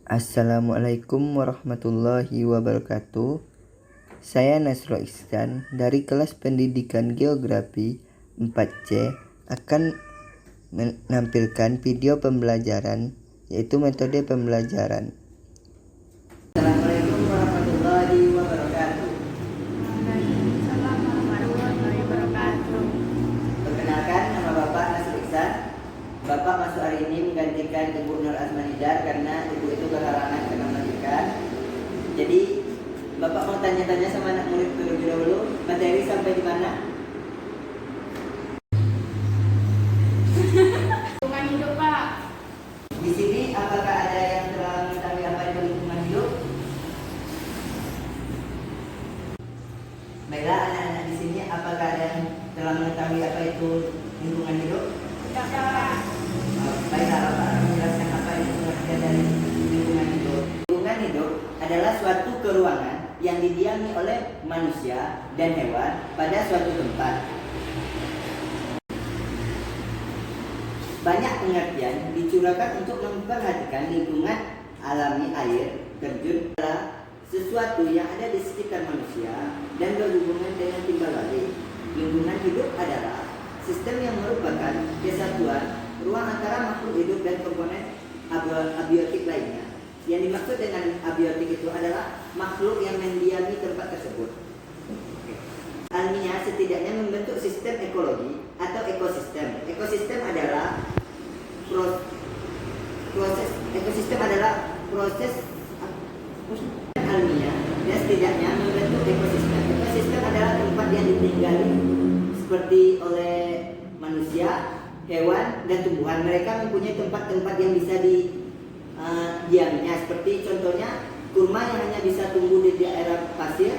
Assalamualaikum warahmatullahi wabarakatuh. Saya Nasro Ihsan dari kelas pendidikan geografi 4C akan menampilkan video pembelajaran yaitu metode pembelajaran. Assalamualaikum warahmatullahi wabarakatuh. Waalaikumsalam warahmatullahi wabarakatuh. Perkenalkan, nama Bapak Nasro Ihsan. Bapak masuk hari ini menggantikan Ibu Nur Asmanidar karena Ibu itu berhalangan karena melahirkan. Jadi Bapak mau tanya-tanya sama anak murid terlebih dahulu, materi sampai di mana? Lingkungan hidup, Pak. Di sini apakah ada yang telah mengetahui apa itu lingkungan hidup? Baiklah, anak-anak di sini apakah ada yang telah mengetahui apa itu lingkungan hidup? Tidak, Pak. Baiklah, Bapak akan menjelaskan apa itu pengertian dari lingkungan hidup. Lingkungan hidup adalah suatu keruangan yang didiami oleh manusia dan hewan pada suatu tempat. Banyak pengertian dicurahkan untuk memperhatikan lingkungan alami air terjun adalah sesuatu yang ada di sekitar manusia dan berhubungan dengan timbal balik. Lingkungan hidup adalah sistem yang merupakan kesatuan ruang antara makhluk hidup dan komponen abiotik lainnya. Yang dimaksud dengan abiotik itu adalah makhluk yang mendiami tempat tersebut. Alamiah setidaknya membentuk sistem ekologi atau ekosistem. Ekosistem adalah proses alamiah dan setidaknya membentuk ekosistem. Ekosistem adalah tempat yang ditinggali seperti oleh manusia, hewan, dan tumbuhan. Mereka mempunyai tempat-tempat yang bisa diamnya, seperti contohnya kurma yang hanya bisa tumbuh di daerah pasir,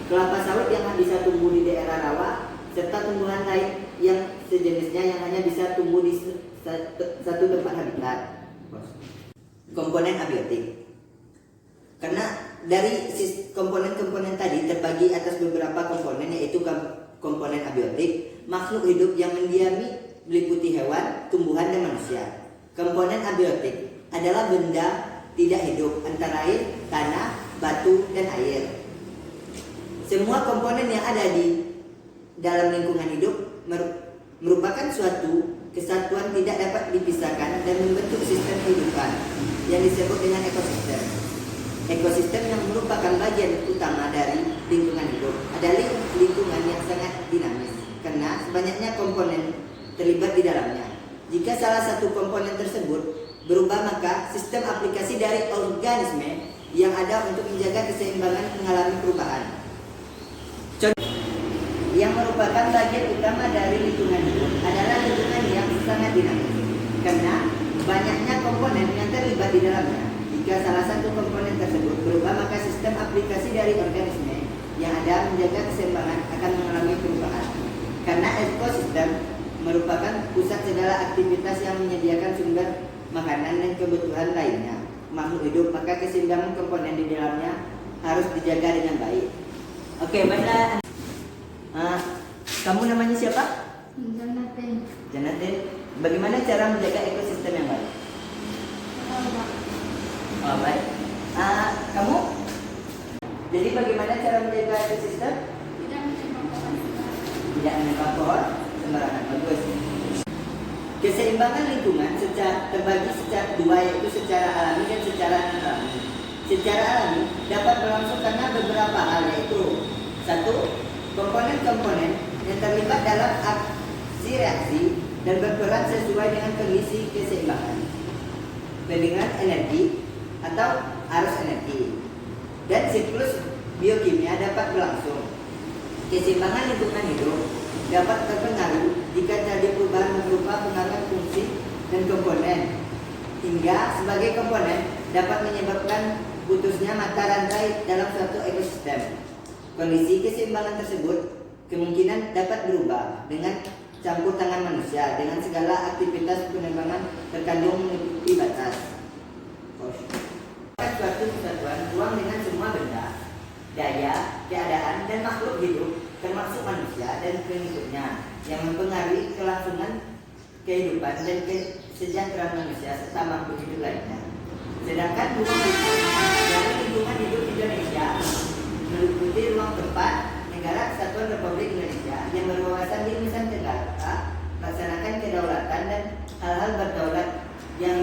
kelapa sawit yang hanya bisa tumbuh di daerah rawa, serta tumbuhan lain yang sejenisnya yang hanya bisa tumbuh di satu tempat habitat. Komponen abiotik. Karena dari komponen-komponen tadi terbagi atas beberapa komponen, yaitu komponen abiotik, makhluk hidup yang mendiami meliputi hewan, tumbuhan, dan manusia. Komponen abiotik adalah benda tidak hidup antara lain tanah, batu, dan air. Semua komponen yang ada di dalam lingkungan hidup merupakan suatu kesatuan tidak dapat dipisahkan dan membentuk sistem kehidupan yang disebut dengan ekosistem. Ekosistem yang merupakan bagian utama dari lingkungan hidup adalah lingkungan yang sangat dinamis karena banyaknya komponen terlibat di dalamnya. Jika salah satu komponen tersebut berubah, maka sistem aplikasi dari organisme yang ada untuk menjaga keseimbangan mengalami perubahan. Contoh yang merupakan bagian utama dari lingkungan hidup adalah lingkungan yang sangat dinamis karena banyaknya komponen yang terlibat di dalamnya. Jika salah satu komponen tersebut berubah, maka sistem aplikasi dari organisme yang ada menjaga keseimbangan akan mengalami perubahan. Karena ekosistem merupakan pusat segala aktivitas yang menyediakan sumber makanan dan kebutuhan lainnya makhluk hidup, maka keseimbangan komponen di dalamnya harus dijaga dengan baik. Oke, baiklah. Kamu namanya siapa? Janatin. Bagaimana cara menjaga ekosistem yang baik? Oh, baik. Kamu? Jadi bagaimana cara menjaga ekosistem? Tidak menebang pohon sembarangan. Bagus. Keseimbangan lingkungan terbagi secara dua, yaitu secara alami dan secara non-alami. Secara alami dapat berlangsung karena beberapa hal, yaitu satu, komponen-komponen yang terlibat dalam aksi reaksi dan berperan sesuai dengan kondisi keseimbangan, penggunaan energi atau arus energi, dan siklus biokimia dapat berlangsung. Keseimbangan lingkungan hidup dapat terpengaruh jika terjadi perubahan berupa pengaruh fungsi dan komponen, hingga sebagai komponen dapat menyebabkan putusnya mata rantai dalam suatu ekosistem. Kondisi keseimbangan tersebut kemungkinan dapat berubah dengan campur tangan manusia dengan segala aktivitas penerbangan terkandung meliputi batas. Suatu kesatuan ruang dengan semua benda, daya, keadaan, dan makhluk hidup termasuk manusia dan pengikutnya yang mempengaruhi kelangsungan kehidupan dan kesejahteraan manusia serta makhluk hidup lainnya. Sedangkan ruang hidup. Dalam lingkungan hidup Indonesia meliputi ruang tempat negara kesatuan Republik Indonesia yang berwawasan di Nusantara Tenggara, melaksanakan kedaulatan dan hal-hal berdaulat yang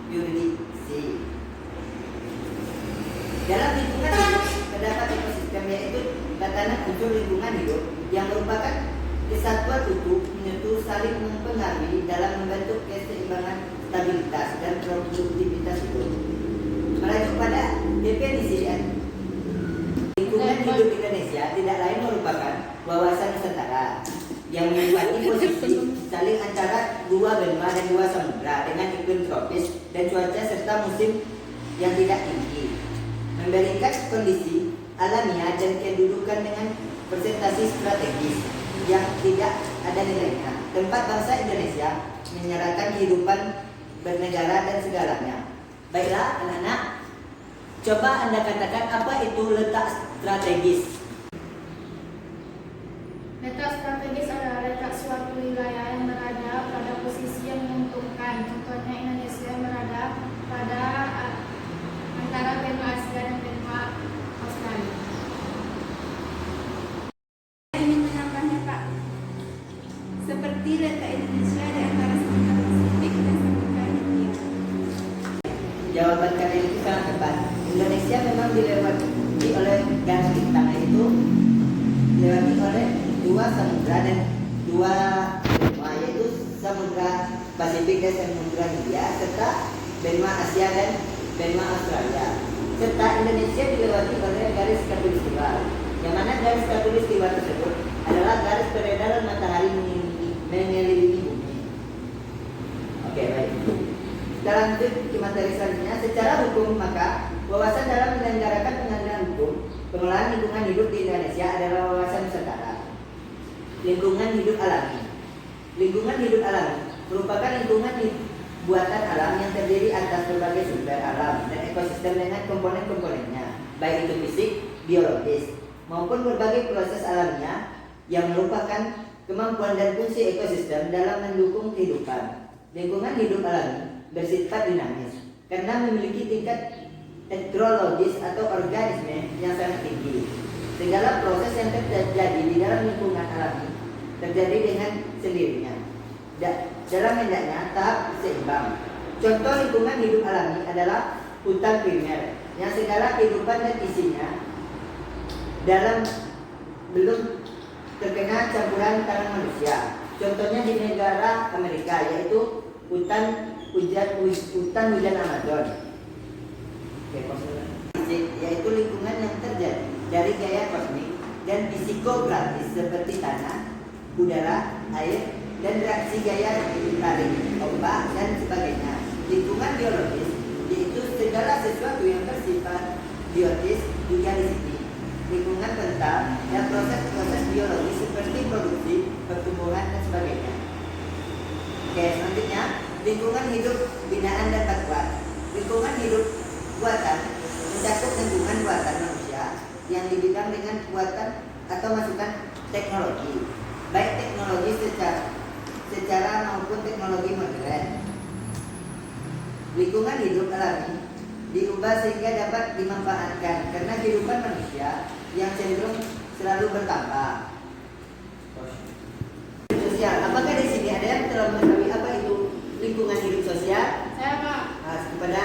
yuridiksi. Dalam lingkungan hidup terdapat ekosistem, yaitu tatanan unsur lingkungan hidup yang merupakan kesatuan utuh menyatu saling mempengaruhi dalam membentuk keseimbangan stabilitas dan produktivitas hidup. Merujuk pada definisi lingkungan hidup Indonesia tidak lain merupakan wawasan Nusantara yang memiliki posisi saling antara dua benua dan dua samudra dengan iklim tropis dan cuaca serta musim yang tidak tinggi, memberikan kondisi alamiah dan kedudukan dengan presentasi strategis yang tidak ada nilainya. Tempat bangsa Indonesia menyerahkan kehidupan bernegara dan segalanya. Baiklah anak-anak, coba Anda katakan apa itu letak strategis. Letak strategis adalah letak suatu wilayah yang berada pada posisi yang menguntungkan. Contohnya Indonesia yang berada pada antara benua Asia dan benua Australia. Saya ingin menambahnya, Pak. Seperti letak Indonesia di antara Samudra Pasifik dan Samudra Hindia. Jawaban kalian itu sangat tepat. Indonesia memang dilewati oleh garis bintang, itu dilewati oleh dua samudra dan dua benua, yaitu Samudra Pasifik dan Samudra Hindia, serta benua Asia dan benua Australia. Serta Indonesia dilewati oleh garis khatulistiwa, yang mana garis khatulistiwa tersebut adalah garis peredaran matahari mengelilingi bumi. Oke, baik. Kita lanjut ke materi selanjutnya. Secara hukum, maka wawasan dalam menyelenggarakan pengadilan hukum pengelolaan lingkungan hidup di Indonesia adalah wawasan Nusantara. Lingkungan hidup alami. Lingkungan hidup alami merupakan lingkungan buatan alam yang terdiri atas berbagai sumber alam dan ekosistem dengan komponen-komponennya, baik itu fisik, biologis, maupun berbagai proses alamiah yang merupakan kemampuan dan fungsi ekosistem dalam mendukung kehidupan. Lingkungan hidup alami bersifat dinamis karena memiliki tingkat heterologis atau organisme yang sangat tinggi. Segala proses yang terjadi di dalam lingkungan alami terjadi dengan sendirinya. Dalam hendaknya tahap seimbang. Contoh lingkungan hidup alami adalah hutan primer yang segala kehidupan dan isinya dalam belum terkena campuran tangan manusia. Contohnya di negara Amerika, yaitu hutan hujan Amazon. Yaitu lingkungan yang terjadi dari gaya kosmik dan fisikografis seperti tanah, udara, air, dan reaksi gaya tarik, ombak, dan sebagainya. Lingkungan biologis yaitu segala sesuatu yang bersifat biotis juga di sini. Lingkungan kental dan proses-proses biologis seperti produksi, pertumbuhan, dan sebagainya. Oke, selanjutnya lingkungan hidup binaan dan batuan. Lingkungan hidup buatan mencakup lingkungan buatan manusia yang dibidang dengan buatan atau masukan teknologi, baik teknologi secara maupun teknologi modern. Lingkungan hidup alami diubah sehingga dapat dimanfaatkan karena kehidupan manusia yang cenderung selalu bertambah. Sosial, apakah di sini ada yang telah mengetahui apa itu lingkungan hidup sosial? Saya, Pak. Kepada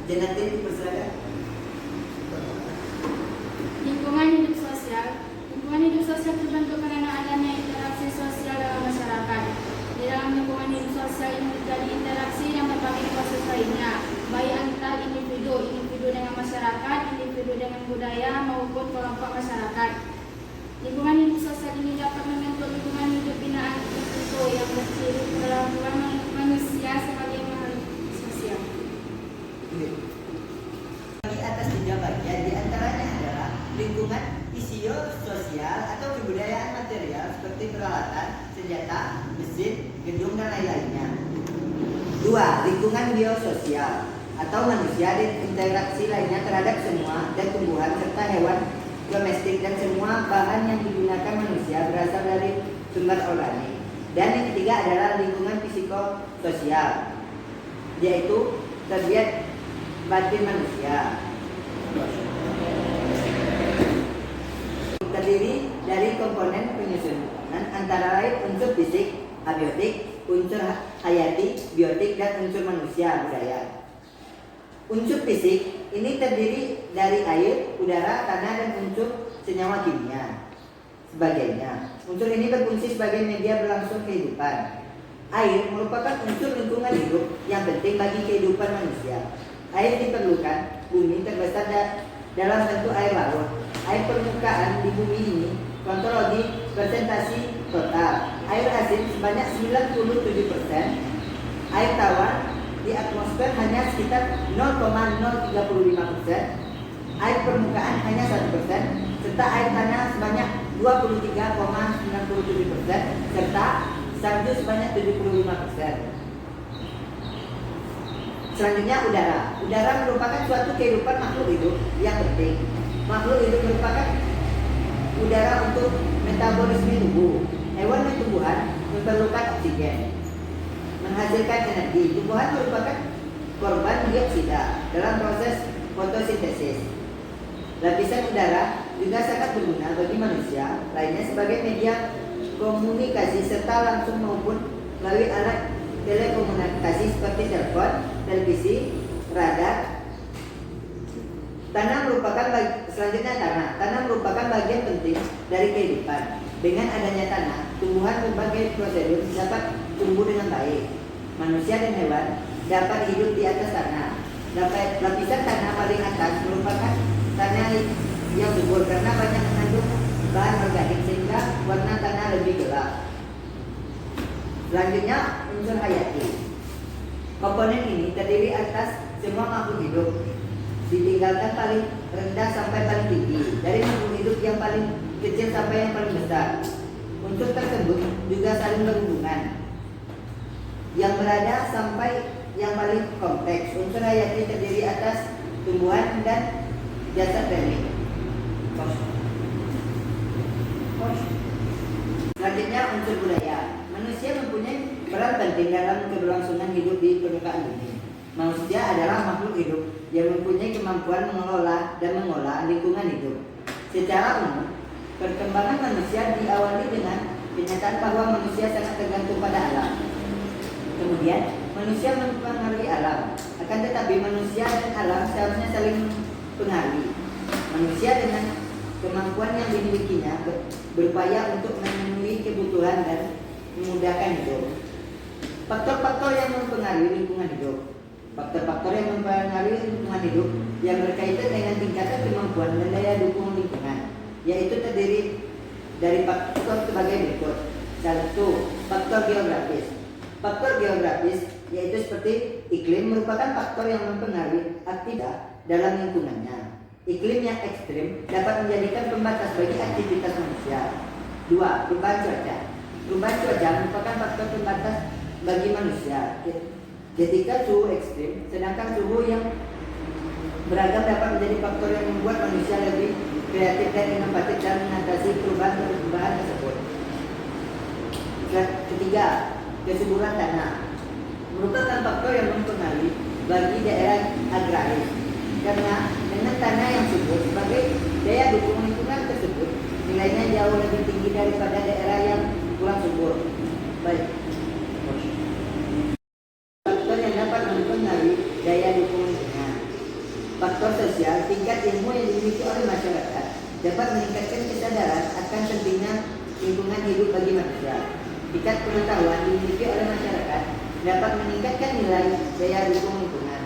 Jenatin persilakan. Lingkungan hidup sosial. Lingkungan hidup sosial terbentuk karena adanya interaksi sosial dalam masyarakat. Di dalam lingkungan hidup sosial ini terjadi interaksi yang berbagai proses lainnya, baik antar individu dengan masyarakat, individu dengan budaya maupun kelompok masyarakat. Lingkungan hidup sosial ini dapat membentuk lingkungan hidup binaan tertentu yang berciri perlakuan manusia sebagai makhluk sosial. Di atas 3 bagian diantaranya adalah lingkungan sosial atau kebudayaan material seperti peralatan, senjata, mesin, gedung, dan lain-lainnya. 2. Lingkungan biososial atau manusia dan interaksi lainnya terhadap semua dan tumbuhan serta hewan domestik dan semua bahan yang digunakan manusia berasal dari sumber organik. Dan yang ketiga adalah lingkungan psikososial, yaitu terlihat batin manusia. Terdiri dari komponen penyusunan antara lain unsur fisik, abiotik, unsur hayati, biotik, dan unsur manusia budaya. Unsur fisik ini terdiri dari air, udara, tanah, dan unsur senyawa kimia sebagainya. Unsur ini berfungsi sebagai media berlangsung kehidupan. Air merupakan unsur lingkungan hidup yang penting bagi kehidupan manusia. Air diperlukan bumi terbesar dalam bentuk air laut. Air permukaan di bumi ini kontrologi persentasi total. Air asin sebanyak 97%, air tawar di atmosfer hanya sekitar 0,035%, air permukaan hanya 1%, serta air tanah sebanyak 23,97%, serta salju sebanyak 75%. Selanjutnya udara. Udara merupakan suatu kehidupan makhluk hidup yang penting. Makhluk hidup merupakan udara untuk metabolisme tubuh. Hewan dan tumbuhan memerlukan oksigen, menghasilkan energi. Tumbuhan merupakan korban dioksida dalam proses fotosintesis. Lapisan udara juga sangat berguna bagi manusia lainnya sebagai media komunikasi serta langsung maupun melalui alat telekomunikasi seperti telepon, televisi, radar. Selanjutnya tanah merupakan bagian penting dari kehidupan. Dengan adanya tanah, tumbuhan berbagai prosedur dapat tumbuh dengan baik. Manusia dan hewan dapat hidup di atas tanah. Lapisan tanah paling atas merupakan tanah yang subur karena banyak mengandung bahan organik sehingga warna tanah lebih gelap. Selanjutnya unsur hayati. Komponen ini terdiri atas semua makhluk hidup, ditinggalkan paling rendah sampai paling tinggi, dari makhluk hidup yang paling kecil sampai yang paling besar. Unsur tersebut juga saling berhubungan, yang berada sampai yang paling kompleks. Unsur hayati terdiri atas tumbuhan dan jasad teknik. Selanjutnya unsur budaya. Manusia mempunyai peran penting dalam keberlangsungan hidup di permukaan bumi. Manusia adalah makhluk hidup yang mempunyai kemampuan mengelola dan mengolah lingkungan hidup. Secara umum, perkembangan manusia diawali dengan kenyataan bahwa manusia sangat tergantung pada alam. Kemudian, manusia mempengaruhi alam. Akan tetapi manusia dan alam seharusnya saling mempengaruhi. Manusia dengan kemampuan yang dimilikinya berupaya untuk memenuhi kebutuhan dan memudahkan hidup. Faktor-faktor yang mempengaruhi lingkungan hidup. Faktor-faktor yang mempengaruhi lingkungan hidup yang berkaitan dengan tingkatan kemampuan dan daya dukung lingkungan, yaitu terdiri dari faktor sebagai berikut. 1. Faktor geografis. Faktor geografis yaitu seperti iklim merupakan faktor yang mempengaruhi aktivitas dalam lingkungannya. Iklim yang ekstrim dapat menjadikan pembatas bagi aktivitas manusia. 2. Perubahan cuaca. Perubahan cuaca merupakan faktor pembatas bagi manusia. Ketika suhu ekstrim, sedangkan suhu yang beragam dapat menjadi faktor yang membuat manusia lebih kreatif dan inovatif dalam mengatasi perubahan tersebut. Ketiga, kesuburan tanah merupakan faktor yang mempengaruhi bagi daerah agraris. Karena dengan tanah yang subur sebagai daya dukung lingkungan tersebut nilainya jauh lebih tinggi daripada daerah yang kurang subur. Baik. Faktor yang dapat mempengaruhi daya dukung lingkungan. Faktor sosial, tingkat ilmu yang dimiliki oleh masyarakat dapat meningkatkan kesadaran akan pentingnya lingkungan hidup bagi manusia. Tingkat pengetahuan dimiliki oleh masyarakat dapat meningkatkan nilai daya dukung lingkungan.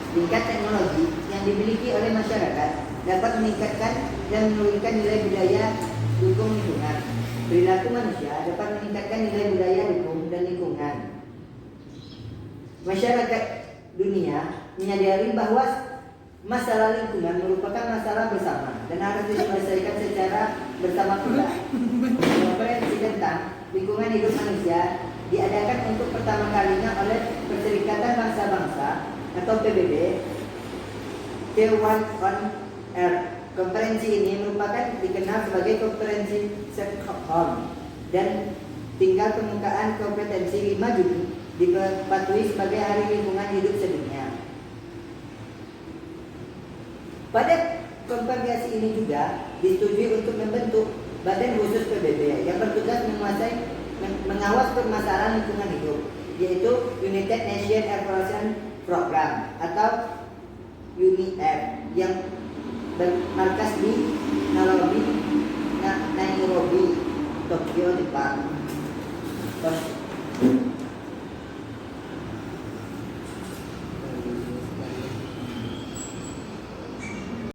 Tingkat teknologi yang dimiliki oleh masyarakat dapat meningkatkan dan menurunkan nilai budaya dukung lingkungan. Perilaku manusia dapat meningkatkan nilai budaya dukung dan lingkungan. Masyarakat dunia menyadari bahwa masalah lingkungan merupakan masalah bersama dan harus diselesaikan secara bersama pula. Konferensi tentang lingkungan hidup manusia diadakan untuk pertama kalinya oleh Perserikatan Bangsa-Bangsa atau PBB Tier 1 on Earth. Konferensi ini merupakan dikenal sebagai konferensi Stockholm dan tinggal permukaan kompetensi 5 Juni dipatuhi sebagai Hari Lingkungan Hidup Sedunia. Pada konvergensi ini juga disetujui untuk membentuk badan khusus PBB yang bertugas mengawas permasalahan lingkungan hidup, yaitu United Nations Evaluation Program atau UNEP yang bermarkas di Nairobi, Tokyo, Jepang.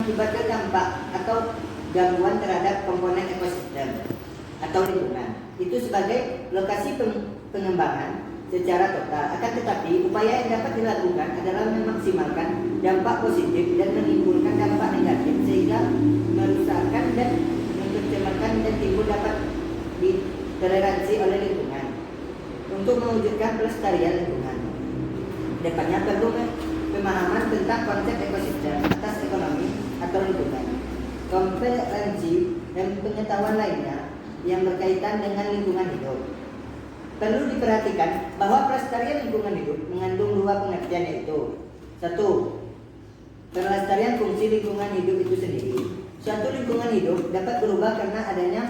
Mengakibatkan dampak atau gangguan terhadap komponen ekosistem atau lingkungan itu sebagai lokasi pengembangan secara total. Akan tetapi upaya yang dapat dilakukan adalah memaksimalkan dampak positif dan menimbulkan dampak negatif sehingga merusakkan dan mencemarkan dan timbul dapat ditoleransi oleh lingkungan. Untuk mewujudkan pelestarian lingkungan, depannya perlu pemahaman tentang konsep ekosistem atas ekonomi atau lingkungan, kompetensi dan pengetahuan lainnya yang berkaitan dengan lingkungan hidup. Perlu diperhatikan bahwa pelestarian lingkungan hidup mengandung dua pengertian, yaitu: satu, pelestarian fungsi lingkungan hidup itu sendiri. Suatu lingkungan hidup dapat berubah karena adanya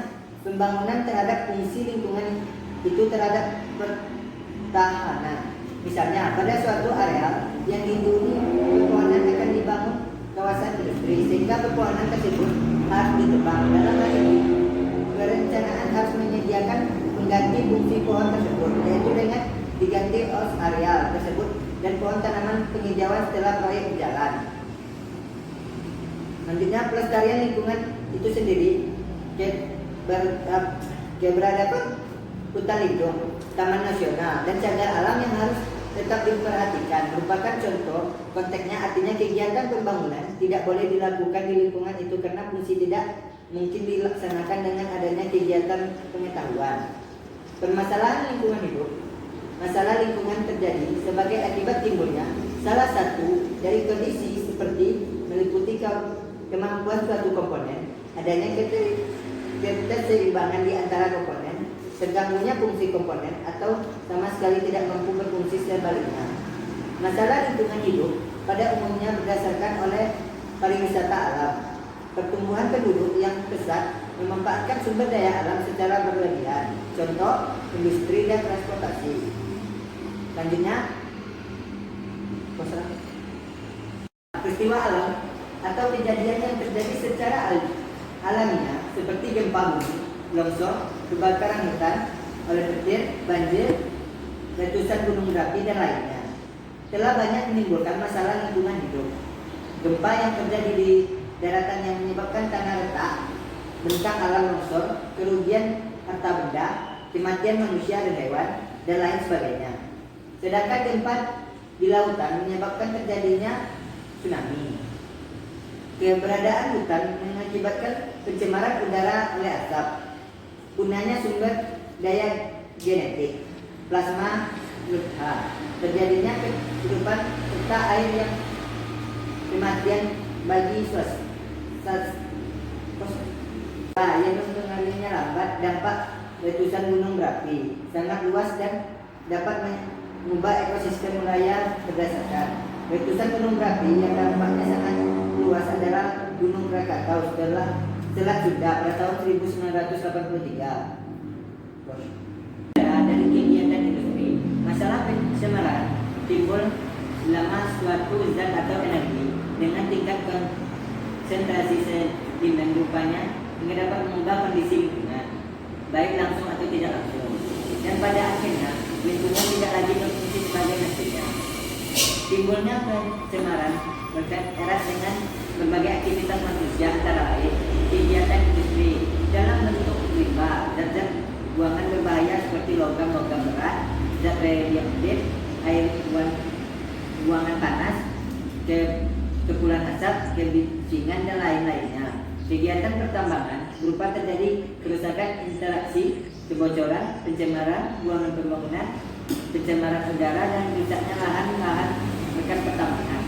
pembangunan terhadap fungsi lingkungan itu terhadap pertahanan. Misalnya, pada suatu areal yang dihuni pepohonan akan dibangun kawasan industri sehingga pepohonan tersebut harus ditebang. Dalam hal ini, perencanaan harus menyediakan mengganti fungsi pohon tersebut, yaitu dengan diganti os areal tersebut dan pohon tanaman penghijauan setelah proyek berjalan. Selanjutnya, pelestarian lingkungan itu sendiri keberadaban hutan lindung, taman nasional, dan cagar alam yang harus tetap diperhatikan merupakan contoh. Konteksnya artinya kegiatan pembangunan tidak boleh dilakukan di lingkungan itu karena fungsi tidak mungkin dilaksanakan dengan adanya kegiatan pengetahuan. Permasalahan lingkungan hidup. Masalah lingkungan terjadi sebagai akibat timbulnya salah satu dari kondisi seperti meliputi kemampuan suatu komponen, adanya keseimbangan di antara komponen, terganggunya fungsi komponen, atau sama sekali tidak mampu berfungsi sebaliknya. Masalah lingkungan hidup pada umumnya berdasarkan oleh pariwisata alam. Pertumbuhan penduduk yang pesat memanfaatkan sumber daya alam secara berlebihan. Contoh, industri dan transportasi. Selanjutnya, peristiwa alam atau kejadian yang terjadi secara alamiah seperti gempa bumi, longsor, kebakaran hutan oleh petir, banjir, letusan gunung berapi, dan lainnya telah banyak menimbulkan masalah lingkungan hidup. Gempa yang terjadi di daratan yang menyebabkan tanah retak, bentang alam longsor, kerugian harta benda, kematian manusia dan hewan, dan lain sebagainya. Sedangkan gempa di lautan menyebabkan terjadinya tsunami. Keberadaan hutan mengakibatkan pencemaran udara oleh asap, punahnya sumber daya genetik, plasma lutha, terjadinya kehidupan serta air yang kematian bagi yang mempengaruhinya lambat. Dampak letusan gunung berapi sangat luas dan dapat mengubah ekosistem wilayah berdasarkan. Letusan gunung berapi yang dampaknya sangat luas adalah Gunung Krakatau setelah Sunda pada tahun 1983. Dari kegiatan industri, masalah pencemaran timbul selama suatu zat atau energi dengan tingkat konsentrasi sedimen rupanya hingga dapat mengubah kondisi lingkungan, baik langsung atau tidak langsung, dan pada akhirnya lingkungan tidak lagi berfungsi sebagai mestinya. Timbulnya pencemaran berkait erat dengan berbagai aktivitas manusia, antara lain kegiatan industri dalam bentuk limbah, zat-zat buangan berbahaya seperti logam-logam berat, zat radioaktif, air buangan panas, kepulan asap, kebisingan, dan lain-lainnya. Kegiatan pertambangan berupa terjadi kerusakan interaksi, kebocoran, pencemaran, buangan pembangunan, pencemaran udara, dan rusaknya lahan-lahan bekas pertambangan.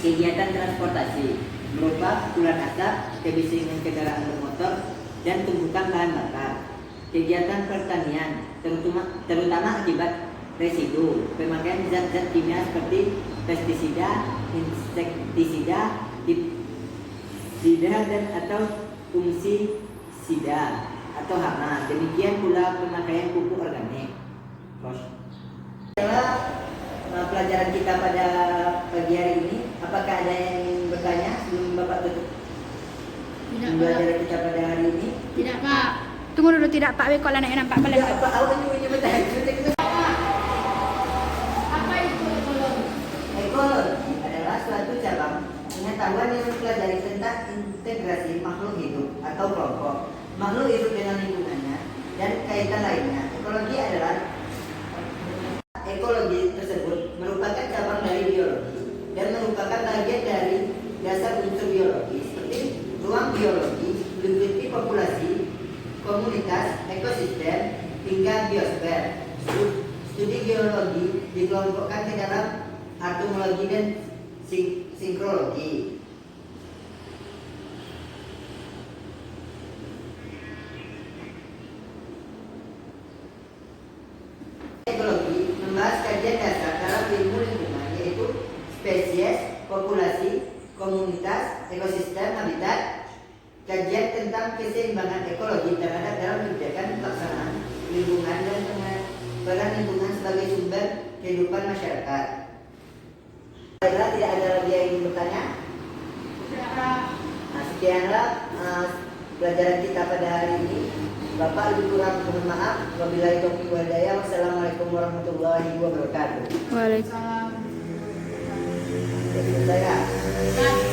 Kegiatan transportasi berupa kepulan asap, kebisingan kendaraan bermotor, dan tumpukan bahan bakar. Kegiatan pertanian terutama akibat residu pemakaian zat-zat kimia seperti pestisida, insektisida, sida dan atau fungsi sida atau hama. Demikian pula pemakaian pupuk organik. Setelah pelajaran kita pada pagi hari ini, apakah ada yang ingin bertanya sebelum Bapak tutup Tidak, Pak. pelajaran kita pada hari ini? Tidak, Pak. Tunggu dulu, tidak Pak. Wek, kalau nampak kalian. Ya, Pak, awak ini bertanya. Apa itu ekologi? Ekologi adalah suatu cabang pengetahuan yang mempelajari tentang integrasi makhluk hidup atau kelompok makhluk hidup dengan lingkungannya dan kaitan lainnya. Ekologi tersebut merupakan cabang dari biologi dan merupakan bagian dari dasar unsur biologi seperti ruang biologi, meliputi populasi, komunitas, ekosistem, hingga biosfer. Studi geologi dikelompokkan ke dalam atomologi dan sinkrologi. Ekologi membahas kajian dasar dalam ilmu lingkungan, yaitu spesies, populasi, komunitas, ekosistem, habitat. Kajian tentang keseimbangan ekologi terhadap dalam kebijakan pelaksanaan lingkungan dan peran lingkungan sebagai sumber kehidupan masyarakat. Baiklah, tidak ada lagi yang ingin bertanya? Tidak, Pak. Nah, sekianlah pelajaran kita pada hari ini. Bapak lebih kurang mohon maaf. Wabillahi taufiq wal hidayah. Wassalamualaikum warahmatullahi wabarakatuh. Waalaikumsalam. Salam. Jadi saya. Pak.